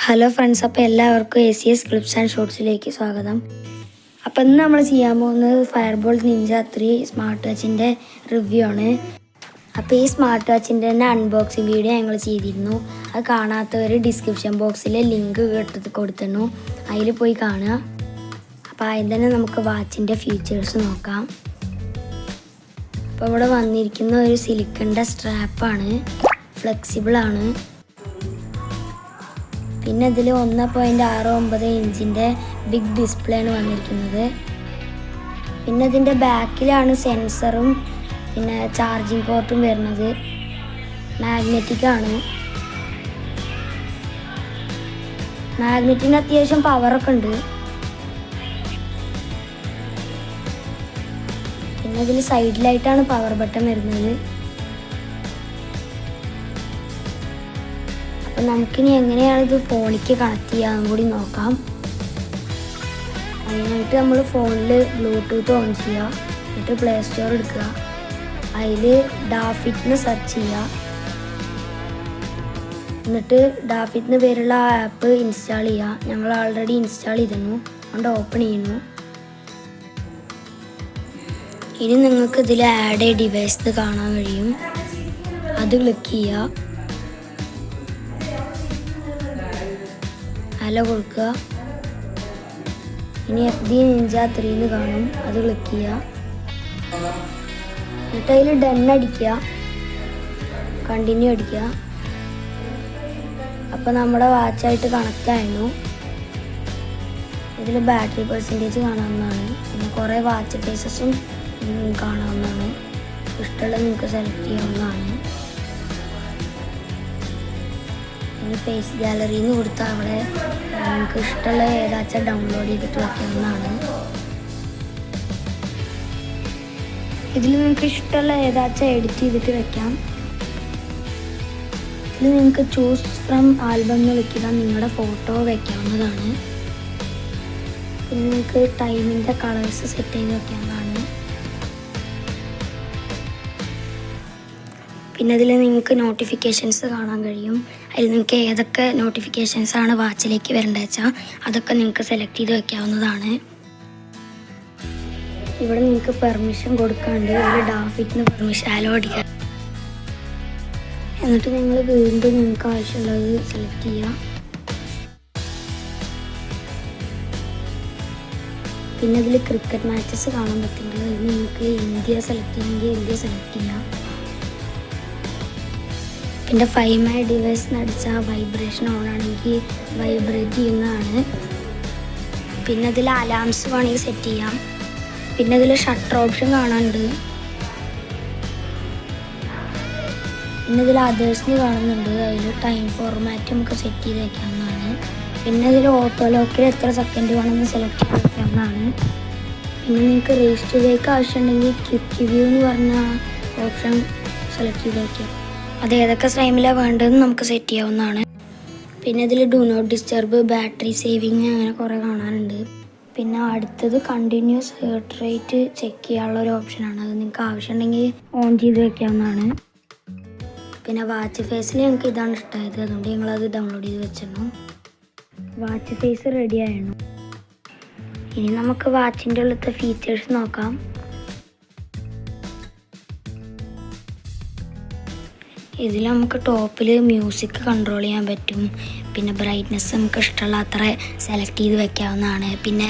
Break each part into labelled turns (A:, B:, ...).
A: Hello friends, അപ്പോൾ എല്ലാവർക്കും ACS clips and ഷോർട്സിലേക്ക് സ്വാഗതം. അപ്പോൾ ഇന്ന് നമ്മൾ ചെയ്യാൻ പോകുന്നത് ഫയർബോൾട്ട് നിഞ്ച 3 സ്മാർട്ട് വാച്ചിൻ്റെ റിവ്യൂ ആണ്. അപ്പോൾ ഈ സ്മാർട്ട് വാച്ചിൻ്റെ തന്നെ അൺബോക്സിങ് വീഡിയോ ഞങ്ങൾ ചെയ്തിരുന്നു. അത് കാണാത്തവർ ഡിസ്ക്രിപ്ഷൻ ബോക്സിൽ ലിങ്ക് കൊടുത്തിരുന്നു, അതിൽ പോയി കാണുക. അപ്പോൾ അതിൽ തന്നെ നമുക്ക് വാച്ചിൻ്റെ ഫീച്ചേഴ്സ് നോക്കാം. അപ്പോൾ ഇവിടെ വന്നിരിക്കുന്ന ഒരു സിലിക്കണിൻ്റെ സ്ട്രാപ്പാണ്, ഫ്ലെക്സിബിളാണ്. പിന്നെ ഇതിൽ 1.69 ഇഞ്ചിൻ്റെ ബിഗ് ഡിസ്പ്ലേ ആണ് വന്നിരിക്കുന്നത്. പിന്നെ ഇതിൻ്റെ ബാക്കിലാണ് സെൻസറും പിന്നെ ചാർജിങ് പോർട്ടും വരുന്നത്. മാഗ്നറ്റിക്കാണ്. മാഗ്നറ്റിന് അത്യാവശ്യം പവറൊക്കെ ഉണ്ട്. പിന്നെ ഇതിൽ സൈഡിലായിട്ടാണ് പവർ ബട്ടൺ വരുന്നത്. അപ്പം നമുക്കിനി എങ്ങനെയാണ് ഇത് ഫോണിലേക്ക് കണക്ട് ചെയ്യാമെന്നും കൂടി നോക്കാം. അതിനായിട്ട് നമ്മൾ ഫോണിൽ ബ്ലൂടൂത്ത് ഓൺ ചെയ്യുക, എന്നിട്ട് പ്ലേ സ്റ്റോർ എടുക്കുക, അതിൽ ഡാഫിറ്റ് സെർച്ച് ചെയ്യുക, എന്നിട്ട് ഡാഫിറ്റ് പേരുള്ള ആ ആപ്പ് ഇൻസ്റ്റാൾ ചെയ്യുക. ഞങ്ങൾ ഓൾറെഡി ഇൻസ്റ്റാൾ ചെയ്തിരുന്നു, അതുകൊണ്ട് ഓപ്പൺ ചെയ്യുന്നു. ഇനി നിങ്ങൾക്ക് ഇതിൽ ആഡ് എ ഡിവൈസ് കാണാൻ കഴിയും, അത് ക്ലിക്ക് ചെയ്യുക. ഹലോ കൊടുക്കുക. ഇനി FB നിഞ്ച 3 കാണും, അത് ക്ലിക്ക് ചെയ്യുക. എന്നിട്ട് അതിൽ ഡൺ അടിക്കുക, കണ്ടിന്യൂ അടിക്കുക. അപ്പോൾ നമ്മുടെ വാച്ചായിട്ട് കണക്റ്റ് ആയിരുന്നു. ഇതിൽ ബാറ്ററി പെർസെൻറ്റേജ് കാണാവുന്നതാണ്. പിന്നെ കുറേ വാച്ച് ഫേസസും കാണാവുന്നതാണ്. ഇഷ്ടമുള്ളത് നിങ്ങൾക്ക് സെലക്ട് ചെയ്യാവുന്നതാണ്. ഇനി ഫേസ് ഗാലറിയിൽ നിന്ന് കൊടുത്താൽ അവിടെ നിങ്ങൾക്ക് ഇഷ്ടമുള്ള ഏതാച്ചാൽ ഡൗൺലോഡ് ചെയ്തിട്ട് വയ്ക്കാവുന്നതാണ്. ഇതിൽ നിങ്ങൾക്ക് ഇഷ്ടമുള്ള ഏതാച്ചാൽ എഡിറ്റ് ചെയ്തിട്ട് വെക്കാം. ഇതിൽ നിങ്ങൾക്ക് ചൂസ് ഫ്രം ആൽബം എന്ന് വെക്കുക, നിങ്ങളുടെ ഫോട്ടോ വയ്ക്കാവുന്നതാണ്. പിന്നെ നിങ്ങൾക്ക് ടൈമിൻ്റെ കളേഴ്സ് സെറ്റ് ചെയ്ത് വയ്ക്കാവുന്നതാണ്. പിന്നെ അതിൽ നിങ്ങൾക്ക് നോട്ടിഫിക്കേഷൻസ് കാണാൻ കഴിയും. അതിൽ നിങ്ങൾക്ക് ഏതൊക്കെ നോട്ടിഫിക്കേഷൻസാണ് വാച്ചിലേക്ക് വരേണ്ടത് വെച്ചാൽ അതൊക്കെ നിങ്ങൾക്ക് സെലക്ട് ചെയ്ത് വയ്ക്കാവുന്നതാണ്. ഇവിടെ നിങ്ങൾക്ക് പെർമിഷൻ കൊടുക്കാണ്ട് ഒരു ഡാഫിറ്റിന് പെർമിഷൻ അലോ അടിക്കുക. എന്നിട്ട് നിങ്ങൾ വീണ്ടും നിങ്ങൾക്ക് ആവശ്യമുള്ളത് സെലക്ട് ചെയ്യുക. പിന്നെ അതിൽ ക്രിക്കറ്റ് മാച്ചസ് കാണാൻ പറ്റുന്നുണ്ട്. അതിൽ നിങ്ങൾക്ക് ഇന്ത്യ സെലക്ട് ചെയ്യണമെങ്കിൽ ഇന്ത്യ സെലക്ട് ചെയ്യാം. പിന്നെ ഫൈൻഡ് മൈ ഡിവൈസ് അടിച്ചാൽ വൈബ്രേഷൻ ഓൺ ആണെങ്കിൽ വൈബ്രേറ്റ് ചെയ്യുന്നതാണ്. പിന്നെ അതിൽ അലാംസ് വേണമെങ്കിൽ സെറ്റ് ചെയ്യാം. പിന്നെ അതിൽ ഷട്ടർ ഓപ്ഷൻ കാണാനുണ്ട്. പിന്നെ ഇതിൽ അതേഴ്സിന് കാണുന്നുണ്ട്. അതിൽ ടൈം ഫോർമാറ്റ് നമുക്ക് സെറ്റ് ചെയ്ത് വയ്ക്കാവുന്നതാണ്. പിന്നെ അതിൽ ഓട്ടോ ലോക്കിൽ എത്ര സെക്കൻഡ് വേണമെന്ന് സെലക്ട് ചെയ്ത് വയ്ക്കാവുന്നതാണ്. പിന്നെ നിങ്ങൾക്ക് രജിസ്റ്ററിലേക്ക് ആവശ്യമുണ്ടെങ്കിൽ ക്വിക്ക് വ്യൂ എന്ന് പറഞ്ഞ ഓപ്ഷൻ സെലക്ട് ചെയ്ത് വയ്ക്കാം. അത് ഏതൊക്കെ ടൈമിലാണ് വേണ്ടതെന്ന് നമുക്ക് സെറ്റ് ചെയ്യാവുന്നതാണ്. പിന്നെ ഇതിൽ do not disturb, battery saving അങ്ങനെ കുറേ കാണാനുണ്ട്. പിന്നെ അടുത്തത് കണ്ടിന്യൂസ് ഹേർട്ട് റേറ്റ് ചെക്ക് ചെയ്യാനുള്ള ഒരു ഓപ്ഷനാണ്. അത് നിങ്ങൾക്ക് ആവശ്യമുണ്ടെങ്കിൽ ഓൺ ചെയ്ത് വെക്കാവുന്നതാണ്. പിന്നെ വാച്ച് ഫേസിൽ ഞങ്ങൾക്ക് ഇതാണ് ഇഷ്ടമായത്, അതുകൊണ്ട് ഞങ്ങളത് ഡൗൺലോഡ് ചെയ്ത് വെച്ചിരുന്നു. വാച്ച് ഫേസ് റെഡി ആയിരുന്നു. ഇനി നമുക്ക് വാച്ചിൻ്റെ ഉള്ളത്തെ ഫീച്ചേഴ്സ് നോക്കാം. ഇതിൽ നമുക്ക് ടോപ്പിൽ മ്യൂസിക് കൺട്രോൾ ചെയ്യാൻ പറ്റും. പിന്നെ ബ്രൈറ്റ്നെസ് നമുക്ക് ഇഷ്ടമുള്ള അത്ര സെലക്ട് ചെയ്ത് വെക്കാവുന്നതാണ്. പിന്നെ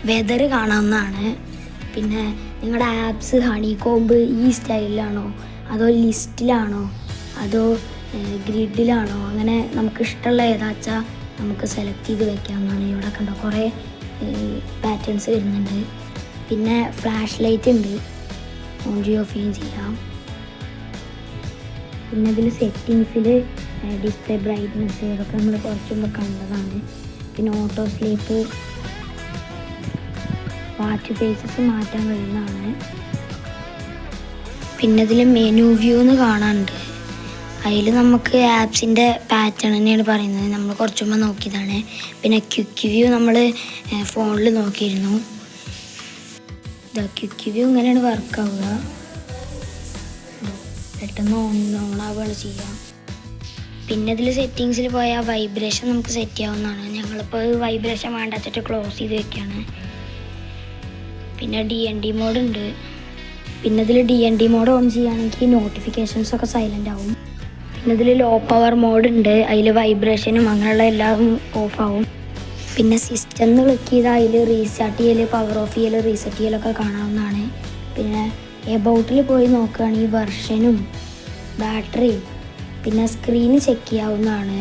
A: വെതർ കാണാവുന്നതാണ്. പിന്നെ നിങ്ങളുടെ ആപ്സ് ഹണി കോംബ് ഈ സ്റ്റൈലിലാണോ അതോ ലിസ്റ്റിലാണോ അതോ ഗ്രിഡിലാണോ, അങ്ങനെ നമുക്ക് ഇഷ്ടമുള്ള ഏതാച്ചാൽ നമുക്ക് സെലക്ട് ചെയ്ത് വെക്കാവുന്നതാണ്. ഇവിടെ കണ്ടോ കുറേ പാറ്റേൺസ് വരുന്നുണ്ട്. പിന്നെ ഫ്ലാഷ് ലൈറ്റ് ഉണ്ട്, ഓൺ ചെയ്യോ ഓഫ് ചെയ്യാം. പിന്നെ ഇതിൽ സെറ്റിങ്സിൽ ഡിസ്പ്ലേ ബ്രൈറ്റ്നെസ് ഇതൊക്കെ നമ്മൾ കുറച്ച് മുമ്പ് കണ്ടതാണ്. പിന്നെ ഓട്ടോ സ്ലീപ്പ്, വാച്ച് ഫേസസ് മാറ്റാൻ കഴിയുന്നതാണ്. പിന്നെ ഇതിൽ മെനു വ്യൂ എന്ന് കാണാനുണ്ട്. അതിൽ നമുക്ക് ആപ്സിൻ്റെ പാറ്റേൺ തന്നെയാണ് പറയുന്നത്, നമ്മൾ കുറച്ച് മുമ്പ് നോക്കിയതാണ്. പിന്നെ ക്വിക്ക് വ്യൂ നമ്മൾ ഫോണിൽ നോക്കിയിരുന്നു. ക്വിക്ക് വ്യൂ ഇങ്ങനെയാണ് വർക്കാവുക. പെട്ടെന്ന് ഓണാവുകയാണ് ചെയ്യുക. പിന്നെ ഇതിൽ സെറ്റിങ്സിൽ പോയാൽ വൈബ്രേഷൻ നമുക്ക് സെറ്റ് ചെയ്യാവുന്നതാണ്. ഞങ്ങളിപ്പോൾ വൈബ്രേഷൻ വേണ്ടാച്ചിട്ട് ക്ലോസ് ചെയ്ത് വെക്കുകയാണ്. പിന്നെ DND മോഡ് ഉണ്ട്. പിന്നെ ഇതിൽ DND മോഡ് ഓൺ ചെയ്യുകയാണെങ്കിൽ നോട്ടിഫിക്കേഷൻസ് ഒക്കെ സൈലൻ്റ് ആവും. പിന്നെ ഇതിൽ ലോ പവർ മോഡ് ഉണ്ട്, അതിൽ വൈബ്രേഷനും അങ്ങനെയുള്ള എല്ലാം ഓഫാവും. പിന്നെ സിസ്റ്റം ക്ലിക്ക് ചെയ്താൽ അതിൽ റീസ്റ്റാർട്ട് ചെയ്യൽ, പവർ ഓഫ് ചെയ്യൽ, റീസെറ്റ് ചെയ്യലൊക്കെ കാണാവുന്നതാണ്. പിന്നെ എബൌട്ടിൽ പോയി നോക്കുകയാണെങ്കിൽ വെർഷനും ബാറ്ററിയും പിന്നെ സ്ക്രീന് ചെക്ക് ചെയ്യാവുന്നതാണ്.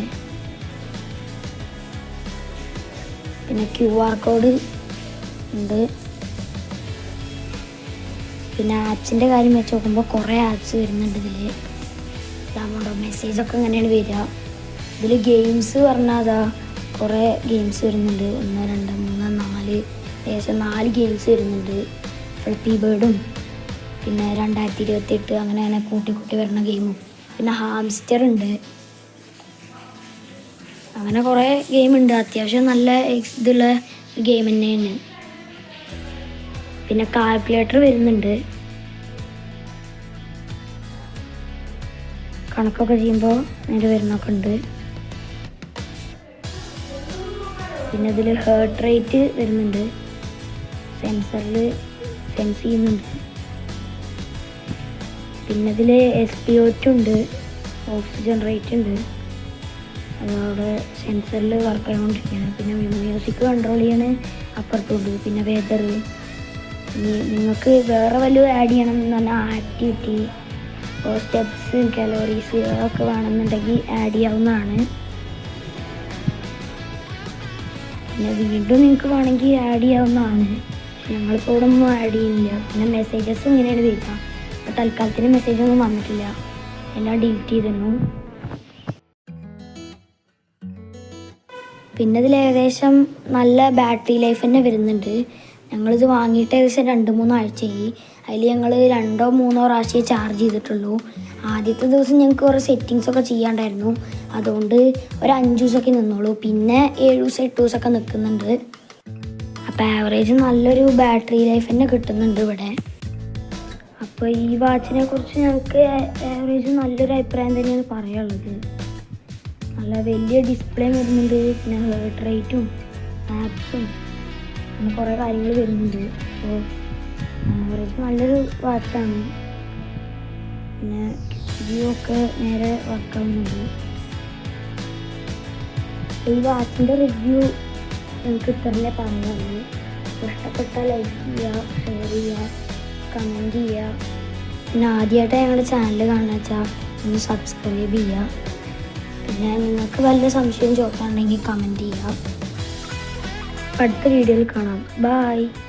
A: പിന്നെ QR കോഡ് ഉണ്ട്. പിന്നെ ആപ്സിൻ്റെ കാര്യം വെച്ച് നോക്കുമ്പോൾ കുറേ ആപ്സ് വരുന്നുണ്ട് ഇതിൽ. ഇതാകുമ്പോൾ മെസ്സേജൊക്കെ ഇങ്ങനെയാണ് വരിക. ഇതിൽ ഗെയിംസ് പറഞ്ഞാൽ അതാ കുറേ ഗെയിംസ് വരുന്നുണ്ട്. 1 2 3 4 ഏകദേശം 4 ഗെയിംസ് വരുന്നുണ്ട്. ഫ്ലിപ്പി ബേർഡും പിന്നെ 2028 അങ്ങനെ കൂട്ടി വരുന്ന ഗെയിമും പിന്നെ ഹാംസ്റ്റർ ഉണ്ട്. അങ്ങനെ കുറേ ഗെയിമുണ്ട്. അത്യാവശ്യം നല്ല ഇതുള്ള ഗെയിം തന്നെയാണ്. പിന്നെ കാൽക്കുലേറ്റർ വരുന്നുണ്ട്. കണക്കൊക്കെ ചെയ്യുമ്പോൾ നേരെ വരുന്നൊക്കെ ഉണ്ട്. പിന്നെ ഇതിൽ ഹേർട്ട് റേറ്റ് വരുന്നുണ്ട്, സെൻസറിൽ സെൻസ് ചെയ്യുന്നുണ്ട്. പിന്നെ ഇതിൽ SpO2 ഉണ്ട്, ഓക്സിജൻ റേറ്റ് ഉണ്ട്, അതവിടെ സെൻസറിൽ വർക്ക് ആയിക്കൊണ്ടിരിക്കുകയാണ്. പിന്നെ മ്യൂസിക് കൺട്രോൾ ചെയ്യണ അപ്പുറത്തുണ്ട്. പിന്നെ വെതർ, ഇനി നിങ്ങൾക്ക് വേറെ വല്ലതും ആഡ് ചെയ്യണം എന്ന് പറഞ്ഞാൽ ആക്ടിവിറ്റി, സ്റ്റെപ്സ്, കലോറീസ് അതൊക്കെ വേണമെന്നുണ്ടെങ്കിൽ ആഡ് ചെയ്യാവുന്നതാണ്. പിന്നെ വീണ്ടും നിങ്ങൾക്ക് വേണമെങ്കിൽ ആഡ് ചെയ്യാവുന്നതാണ്. ഞങ്ങളിപ്പോൾ ഇവിടെ ഒന്നും ആഡ് ചെയ്യുന്നില്ല. പിന്നെ മെസ്സേജസ് ഇങ്ങനെയാണ് വരിക. അപ്പോൾ തൽക്കാലത്തിന് മെസ്സേജൊന്നും വന്നിട്ടില്ല, എല്ലാം ഡിലീറ്റ് ചെയ്തിരുന്നു. പിന്നെ ഇതിൽ ഏകദേശം നല്ല ബാറ്ററി ലൈഫ് തന്നെ വരുന്നുണ്ട്. ഞങ്ങളിത് വാങ്ങിയിട്ട് ഏകദേശം 2-3 ആഴ്ചയായി. അതിൽ ഞങ്ങൾ 2-3 പ്രാവശ്യമേ ചാർജ് ചെയ്തിട്ടുള്ളൂ. ആദ്യത്തെ ദിവസം ഞങ്ങൾക്ക് കുറേ സെറ്റിങ്സൊക്കെ ചെയ്യാണ്ടായിരുന്നു, അതുകൊണ്ട് ഒരു 5 ദിവസമൊക്കെ നിന്നുള്ളൂ. പിന്നെ 7 ദിവസം 8 ദിവസമൊക്കെ നിൽക്കുന്നുണ്ട്. അപ്പോൾ ആവറേജ് നല്ലൊരു ബാറ്ററി ലൈഫ് തന്നെ കിട്ടുന്നുണ്ട് ഇവിടെ. അപ്പോൾ ഈ വാച്ചിനെ കുറിച്ച് ഞങ്ങൾക്ക് ആവറേജ് നല്ലൊരു അഭിപ്രായം തന്നെയാണ് പറയാനുള്ളത്. നല്ല വലിയ ഡിസ്പ്ലേ വരുന്നുണ്ട്. പിന്നെ ഹേർട്ട് റേറ്റും ആപ്സും അങ്ങനെ കുറേ കാര്യങ്ങൾ വരുന്നുണ്ട്. അപ്പോൾ ആവറേജ് നല്ലൊരു വാച്ചാണ്. പിന്നെ വ്യൂ ഒക്കെ നേരെ വർക്കാവുന്നുണ്ട്. ഈ വാച്ചിൻ്റെ റിവ്യൂ നമുക്ക് ഇത്രയേ പറയാനുള്ളൂ. ഇഷ്ടപ്പെട്ടാൽ ലൈക്ക് ചെയ്യുക, ഷെയർ ചെയ്യുക, കമൻറ്റ് ചെയ്യുക. പിന്നെ ആദ്യമായിട്ട് ഞങ്ങളുടെ ചാനൽ കാണുക വെച്ചാൽ ഒന്ന് സബ്സ്ക്രൈബ് ചെയ്യുക. പിന്നെ നിങ്ങൾക്ക് വല്ല സംശയം ചോദിക്കാനുണ്ടെങ്കിൽ കമൻറ്റ് ചെയ്യുക. അടുത്ത വീഡിയോയിൽ കാണാം. ബൈ.